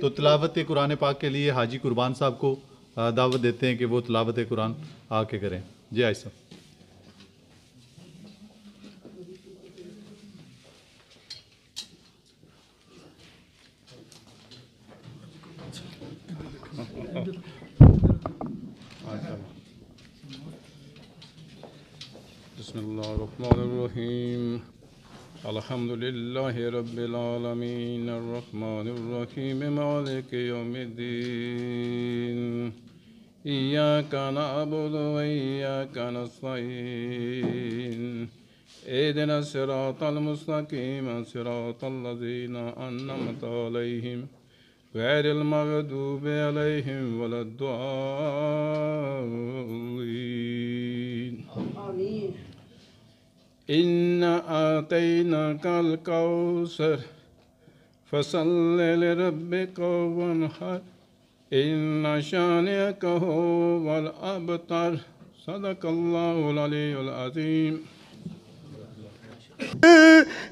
तो तिलावत कुरान पाक के लिए हाजी कुर्बान साहब को दावत देते हैं कि वो तिलावत कुरान आके करें। जी आयसा। बिस्मिल्लाहिर्रहमानिर्रहीम अल्हम्दुलिल्लाहि रब्बिल आलमीन अर्रहमानिर्रहीम मालिकि यौमिद्दीन इय्याका नअबुदु व इय्याका नस्तईन इहदिनस सिरातल मुस्तकीम सिरातल लज़ीना अन्अमता अलैहिम गैरिल मग़दूबि अलैहिम वलद्दाल्लीन आमीन। इन्ना आतैनाकल कौसर फसल्लि लिरब्बिका वन्हर इन्ना शानिअका हुवल अबतर। सदक़ल्लाहुल अलीयुल अज़ीम।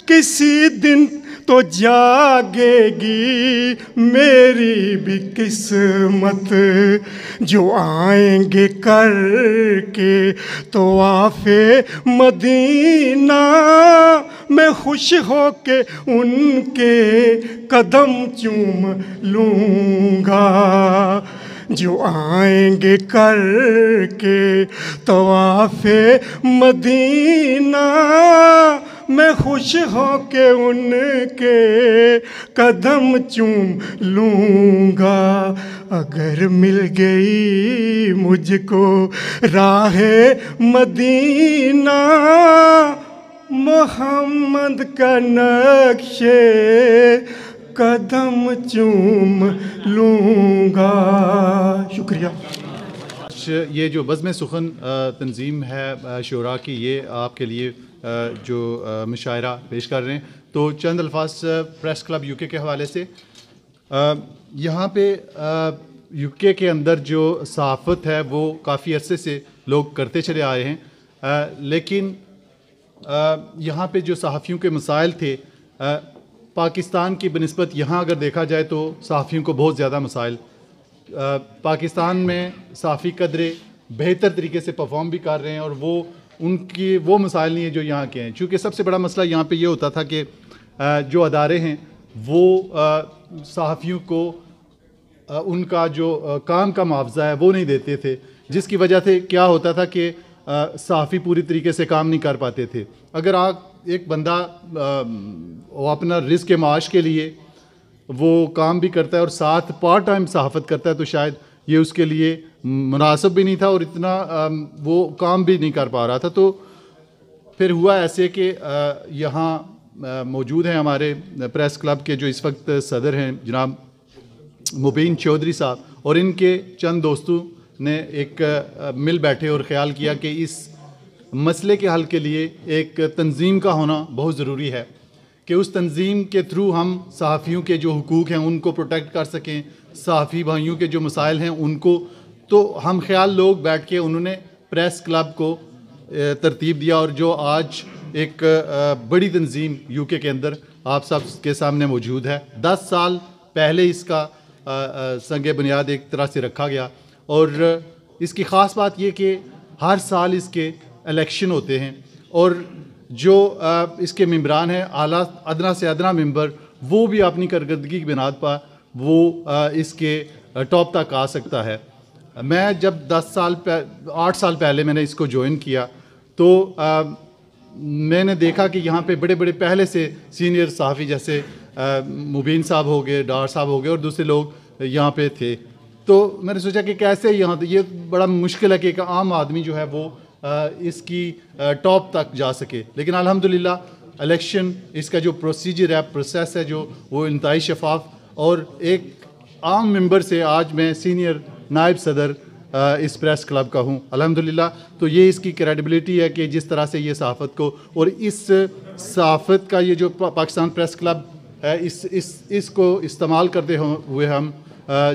किसी दिन तो जागेगी मेरी भी किस्मत, जो आएंगे करके तो आफे मदीना, मैं खुश होके उनके कदम चूम लूँगा। जो आएंगे करके तवाफ़े मदीना, मैं खुश होके उनके कदम चूम लूँगा। अगर मिल गई मुझको राहे मदीना, मोहम्मद का नक्शे कदम चूम लूँगा। शुक्रिया। ये जो बज़्म सुखन तंजीम है शुरा की, ये आपके लिए जो मुशायरा पेश कर रहे हैं, तो चंद अल्फाज प्रेस क्लब यूके के हवाले से। यहाँ पे यूके के अंदर जो सहाफ़त है वो काफ़ी अरसे से लोग करते चले आए हैं, लेकिन यहाँ पे जो सहाफ़ियों के मसाइल थे, पाकिस्तान की बनिस्बत यहाँ अगर देखा जाए तो सहाफ़ियों को बहुत ज़्यादा मसाइल, पाकिस्तान में सहाफ़ी कदरे बेहतर तरीके से परफॉर्म भी कर रहे हैं और वो उनकी वो मसाइल नहीं है जो यहाँ के हैं। चूँकि सबसे बड़ा मसला यहाँ पे ये होता था कि जो अदारे हैं वो सहाफ़ियों को उनका जो काम का मुआवजा है वो नहीं देते थे, जिसकी वजह से क्या होता था कि सहाफ़ी पूरी तरीके से काम नहीं कर पाते थे। अगर आप एक बंदा वो अपना रिज़्क़ के माश के लिए वो काम भी करता है और साथ पार्ट टाइम सहाफ़त करता है, तो शायद ये उसके लिए मुनासिब भी नहीं था और इतना वो काम भी नहीं कर पा रहा था। तो फिर हुआ ऐसे कि यहाँ मौजूद हैं हमारे प्रेस क्लब के जो इस वक्त सदर हैं जनाब मुबीन चौधरी साहब, और इनके चंद दोस्तों ने एक मिल बैठे और ख़्याल किया कि इस मसले के हल के लिए एक तंजीम का होना बहुत ज़रूरी है कि उस तंजीम के थ्रू हम सहाफ़ियों के जो हुकूक हैं उनको प्रोटेक्ट कर सकें, सहाफ़ी भाइयों के जो मसाइल हैं उनको। तो हम ख्याल लोग बैठ के उन्होंने प्रेस क्लब को तरतीब दिया और जो आज एक बड़ी तंजीम यूके के अंदर आप सब के सामने मौजूद है। 10 साल पहले इसका संग बुनियाद एक तरह से रखा गया और इसकी ख़ास बात ये कि हर साल इसके इलेक्शन होते हैं और जो इसके मेंबरान हैं आला अदना से अदना मेंबर, वो भी अपनी कारकर्दगी की बुनियाद पर वो इसके टॉप तक आ सकता है। मैं जब 8 साल पहले मैंने इसको ज्वाइन किया तो मैंने देखा कि यहाँ पे बड़े बड़े पहले से सीनियर सहाफ़ी जैसे मुबीन साहब हो गए, डार साहब हो गए और दूसरे लोग यहाँ पे थे। तो मैंने सोचा कि कैसे यहाँ तो ये बड़ा मुश्किल है कि एक आम आदमी जो है वो इसकी टॉप तक जा सके, लेकिन अल्हम्दुलिल्लाह इलेक्शन इसका जो प्रोसीजर है, प्रोसेस है जो वो इंतहाई शफाफ, और एक आम मेंबर से आज मैं सीनियर नायब सदर इस प्रेस क्लब का हूँ अल्हम्दुलिल्लाह। तो ये इसकी क्रेडिबिलिटी है कि जिस तरह से ये सहाफ़त को और इस सहाफ़त का ये जो पाकिस्तान प्रेस क्लब है इसको इस्तेमाल करते हुए हम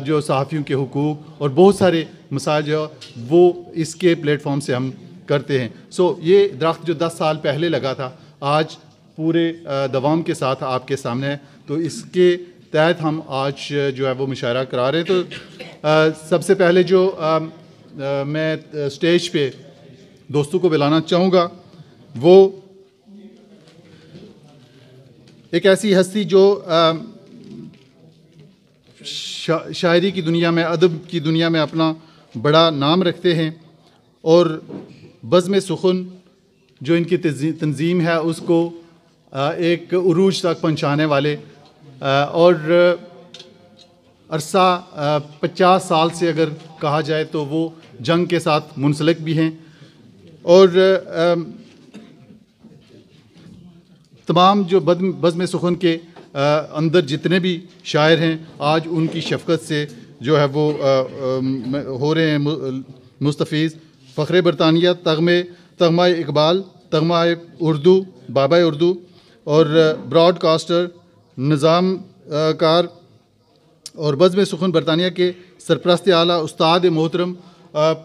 जो सहाफ़ियों के हुकूक और बहुत सारे मसाइल जो वो इसके प्लेटफॉर्म से हम करते हैं। ये दरख्त जो 10 साल पहले लगा था आज पूरे दवाम के साथ आपके सामने है। तो इसके तहत हम आज जो है वो मुशायरा करा रहे हैं। तो सबसे पहले जो मैं स्टेज पे दोस्तों को बुलाना चाहूँगा वो एक ऐसी हस्ती जो शायरी की दुनिया में, अदब की दुनिया में अपना बड़ा नाम रखते हैं और बज़्म सुख़ुन जो इनकी तंजीम है उसको एक उरूज तक पहुंचाने वाले और अरसा 50 साल से अगर कहा जाए तो वो जंग के साथ मुंसलिक भी हैं और तमाम जो बज़्म सुख़ुन के अंदर जितने भी शायर हैं आज उनकी शफ़क़त से जो है वो हो रहे हैं मुस्तफ़ीज़। फ़ख्र बरतानिया, तगमा इकबाल, तगमा उर्दू, बाबा उर्दू और ब्रॉडकास्टर, निज़ाम कार और बज़्म सुख़ुन बरतानिया के सरपरस्त आला उस्ताद मोहतरम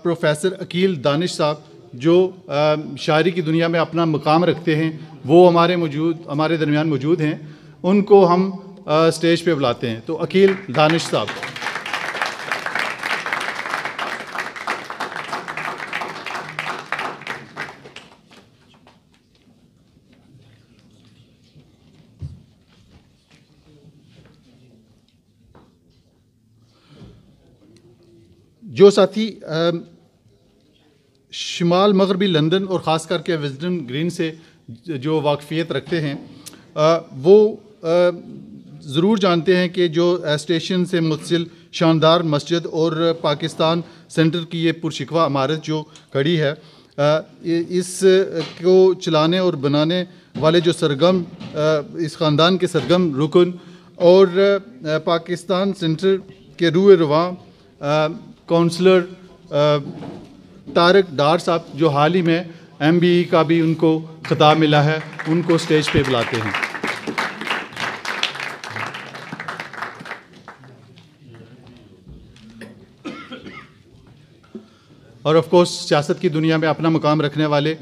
प्रोफेसर अकील दानिश साहब जो शायरी की दुनिया में अपना मकाम रखते हैं, वो हमारे दरमियान मौजूद हैं। उनको हम स्टेज पे बुलाते हैं। तो अकील दानिश साहब। जो साथी शिमाल मगरबी लंदन और ख़ास करके विज़डन ग्रीन से जो वाकफ़ियत रखते हैं वो ज़रूर जानते हैं कि जो स्टेशन से मुत्सिल शानदार मस्जिद और पाकिस्तान सेंटर की ये पुरशिकवा इमारत जो खड़ी है, इस को चलाने और बनाने वाले जो सरगम इस ख़ानदान के सरगम रुकन और पाकिस्तान सेंटर के रूए रवां काउंसलर तारक डार साहब जो हाल ही में MBE का भी उनको खिताब मिला है, उनको स्टेज पे बुलाते हैं। और ऑफ कोर्स सियासत की दुनिया में अपना मुकाम रखने वाले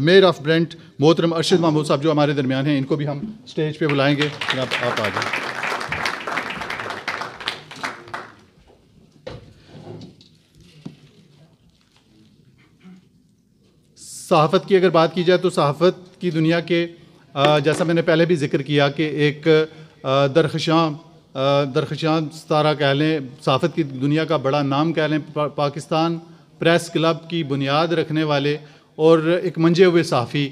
मेयर ऑफ ब्रेंट मोहतरम अरशद महमूद साहब जो हमारे दरमियान हैं, इनको भी हम स्टेज पे बुलाएंगे। आप आ जाए। सहाफ़त की अगर बात की जाए तो सहाफ़त की दुनिया के जैसा मैंने पहले भी जिक्र किया कि एक दरख्शां सितारा कह लें, सहाफ़त की दुनिया का बड़ा नाम कह लें, पाकिस्तान प्रेस क्लब की बुनियाद रखने वाले और एक मंजे हुए सहाफ़ी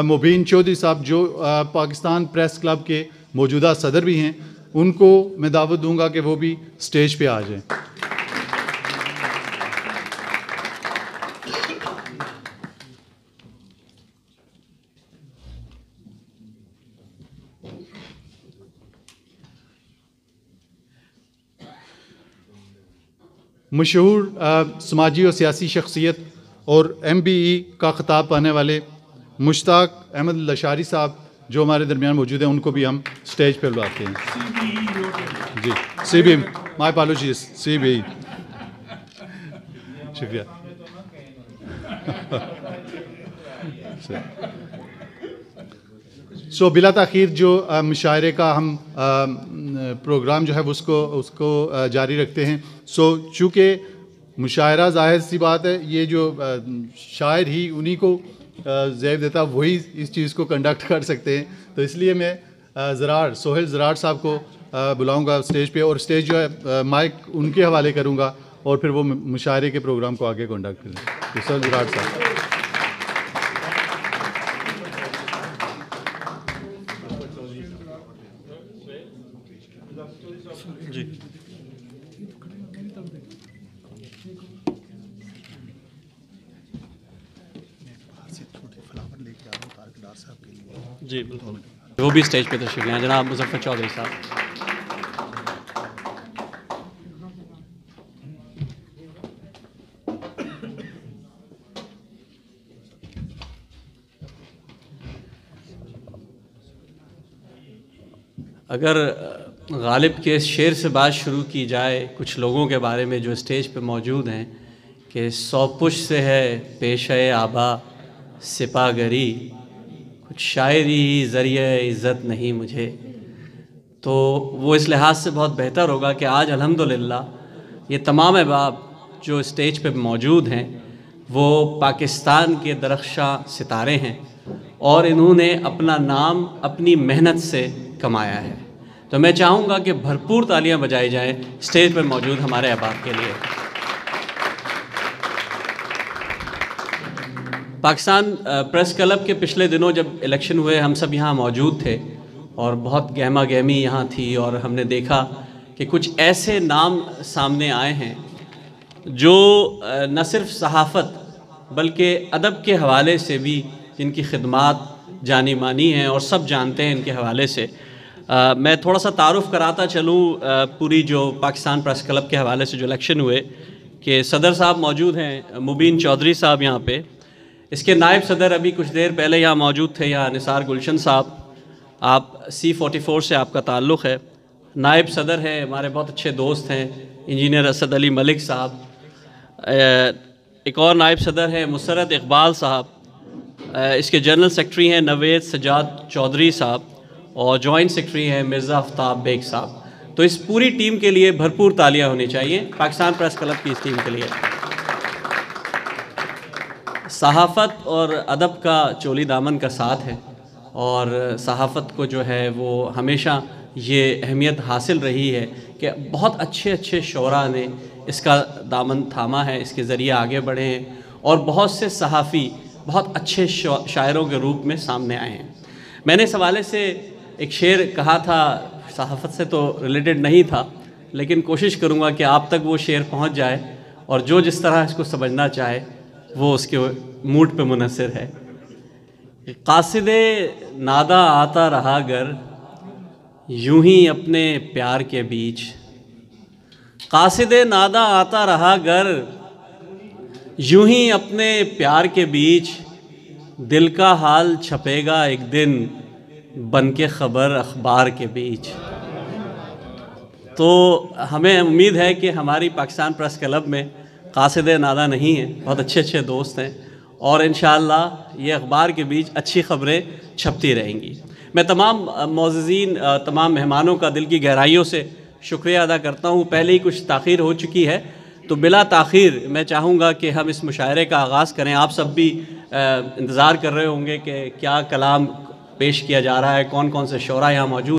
मुबीन चौधरी साहब जो पाकिस्तान प्रेस क्लब के मौजूदा सदर भी हैं, उनको मैं दावत दूंगा कि वो भी स्टेज पे आ जाएं। मशहूर समाजी और सियासी शख्सियत और MBE का ख़िताब पाने वाले मुश्ताक अहमद लशारी साहब जो हमारे दरमियान मौजूद हैं, उनको भी हम स्टेज पर बुलाते हैं। जी, CBE, माय अपॉलॉजीज, CBE, शुक्रिया। सो बिला ताख़ीर जो मुशायरे का हम प्रोग्राम जो है उसको जारी रखते हैं। सो चूँकि मुशायरा ज़ाहिर सी बात है, ये जो शायर ही उन्हीं को ज़ेब देता, वही इस चीज़ को कंडक्ट कर सकते हैं। तो इसलिए मैं सोहेल ज़रार साहब को बुलाऊंगा स्टेज पे और स्टेज जो है माइक उनके हवाले करूंगा और फिर वो मुशायरे के प्रोग्राम को आगे कंडक्ट करेंगे। सोहेल ज़रार साहब। जी बिल्कुल, वो भी स्टेज पे तशरीफ़ लाएं जनाब मुज़फ़्फ़र चौधरी साहब। अगर गालिब के इस शेर से बात शुरू की जाए कुछ लोगों के बारे में जो स्टेज पे मौजूद हैं कि 100 पुश से है पेशे आबा सिपागरी, शायरी ज़रिए इज़्ज़त नहीं मुझे, तो वो इस लिहाज से बहुत बेहतर होगा कि आज अल्हम्दुलिल्लाह ये तमाम अहबाब जो स्टेज पे मौजूद हैं वो पाकिस्तान के दरख्शां सितारे हैं और इन्होंने अपना नाम अपनी मेहनत से कमाया है। तो मैं चाहूँगा कि भरपूर तालियां बजाई जाएं स्टेज पर मौजूद हमारे अहबाब के लिए। पाकिस्तान प्रेस क्लब के पिछले दिनों जब इलेक्शन हुए हम सब यहाँ मौजूद थे और बहुत गहमा गहमी यहाँ थी और हमने देखा कि कुछ ऐसे नाम सामने आए हैं जो न सिर्फ सहाफ़त बल्कि अदब के हवाले से भी जिनकी खिदमात जानी मानी हैं और सब जानते हैं इनके हवाले से। मैं थोड़ा सा तारुफ़ कराता चलूँ पूरी जो पाकिस्तान प्रेस क्लब के हवाले से जो इलेक्शन हुए कि सदर साहब मौजूद हैं, मुबीन चौधरी साहब यहाँ पे, इसके नायब सदर अभी कुछ देर पहले यहाँ मौजूद थे, यहाँ निसार गुलशन साहब, आप C44 से आपका ताल्लुक़ है। नायब सदर हैं हमारे बहुत अच्छे दोस्त हैं इंजीनियर असद अली मलिक साहब। एक और नायब सदर हैं मुसरत इकबाल साहब, इसके जनरल सेक्रेटरी हैं नवेद सजाद चौधरी साहब और जॉइंट सेक्रेटरी हैं मिर्ज़ा आफ्ताब बेग साहब। तो इस पूरी टीम के लिए भरपूर तालियां होनी चाहिए, पाकिस्तान प्रेस क्लब की इस टीम के लिए। सहाफ़त और अदब का चोली दामन का साथ है और सहाफ़त को जो है वो हमेशा ये अहमियत हासिल रही है कि बहुत अच्छे अच्छे शोरा ने इसका दामन थामा है, इसके ज़रिए आगे बढ़े हैं और बहुत से सहाफ़ी बहुत अच्छे शायरों के रूप में सामने आए हैं। मैंने इस हवाले से एक शेर कहा था, सहाफ़त से तो रिलेटेड नहीं था, लेकिन कोशिश करूँगा कि आप तक वो शेर पहुँच जाए और जो जिस तरह इसको समझना चाहे वो उसके मूड पे मुनहसर है। कासिदे नादा आता रहा गर यूं ही अपने प्यार के बीच, कासिदे नादा आता रहा गर यूं ही अपने प्यार के बीच, दिल का हाल छपेगा एक दिन बन के ख़बर अखबार के बीच। तो हमें उम्मीद है कि हमारी पाकिस्तान प्रेस क्लब में कासिदे नादा नहीं हैं, बहुत अच्छे अच्छे दोस्त हैं और इंशाअल्लाह ये अखबार के बीच अच्छी ख़बरें छपती रहेंगी। मैं तमाम मौज़ूज़ीन तमाम मेहमानों का दिल की गहराइयों से शुक्रिया अदा करता हूँ। पहले ही कुछ ताख़ीर हो चुकी है तो बिला ताख़ीर मैं चाहूँगा कि हम इस मुशायरे का आगाज़ करें। आप सब भी इंतज़ार कर रहे होंगे कि क्या कलाम पेश किया जा रहा है, कौन कौन से शोरा यहाँ मौजूद